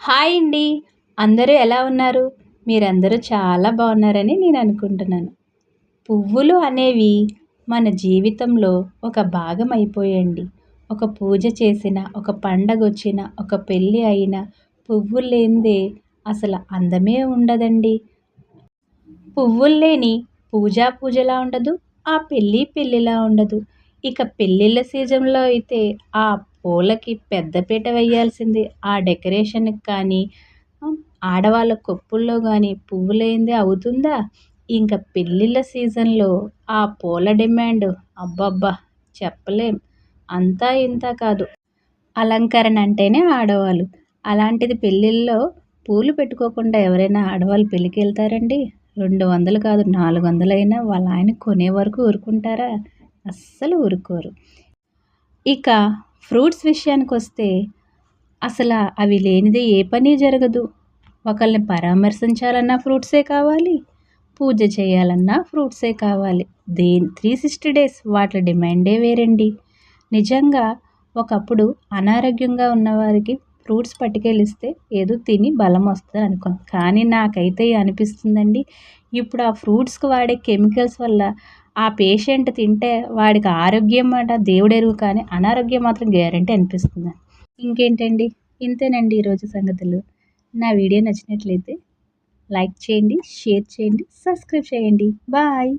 Hi అండి. అందరూ ఎలా ఉన్నారు? మీరందరూ చాలా బాగున్నారని నేను అనుకుంటున్నాను. పువ్వులు అనేవి మన జీవితంలో ఒక భాగం అయిపోయాయండి. ఒక పూజ చేసినా, ఒక పండగొచ్చినా, ఒక పెళ్ళి అయినా పువ్వులు లేనిదే అసలు అందమే ఉండదండి. పువ్వులు లేని పూజలా ఉండదు. ఆ పెళ్ళి పెళ్ళిలా ఉండదు. ఇక పెళ్ళిళ్ళ సీజన్‌లో అయితే ఆ పూలకి పెద్దపీట వేయాల్సిందే. ఆ డెకరేషన్‌కి కానీ, హ్మ్, ఆడవాళ్ళ కొప్పుల్లో గానీ పువ్వు లేనిదే అవుతుందా? ఇంక పెళ్ళిళ్ళ సీజన్‌లో ఆ పూల డిమాండ్ అబ్బబ్బా! చెప్పలేం. అంతా ఇంతా కాదు. అలంకరణ అంటేనే ఆడవాళ్ళు. అలాంటిది పెళ్ళిల్లో పూలు పెట్టుకోకుండా ఎవరైనా ఆడవాళ్ళు పెళ్ళికెళ్తారండి? 200 కాదు 400 వాళ్ళ ఆయన కొనే వరకు ఊరుకుంటారా? అస్సలు ఊరుకోరు. ఇక ఫ్రూట్స్ విషయానికొస్తే అసల అవి లేనిదే ఏ పని జరగదు. ఒకళ్ళని పరామర్శించాలన్నా ఫ్రూట్సే కావాలి. పూజ చేయాలన్నా ఫ్రూట్సే కావాలి. 360 డేస్ వాటి డిమాండే వేరండి. నిజంగా ఒకప్పుడు అనారోగ్యంగా ఉన్నవారికి ఫ్రూట్స్ పట్టుకెళ్ళిస్తే ఏదో తిని బలం వస్తది అనుకున్నాం. కానీ నాకైతే అనిపిస్తుందండి, ఇప్పుడు ఆ ఫ్రూట్స్‌కి వాడే కెమికల్స్ వల్ల ఆ పేషెంట్ తింటే వాడికి ఆరోగ్యం మాట దేవుడెరుగు కానీ అనారోగ్యం మాత్రం గ్యారంటీ అనిపిస్తుంది. ఇంకేంటండి, ఇంతేనండి ఈరోజు సంగతులు. నా వీడియో నచ్చినట్లయితే లైక్ చేయండి, షేర్ చేయండి, సబ్స్క్రైబ్ చేయండి. బాయ్.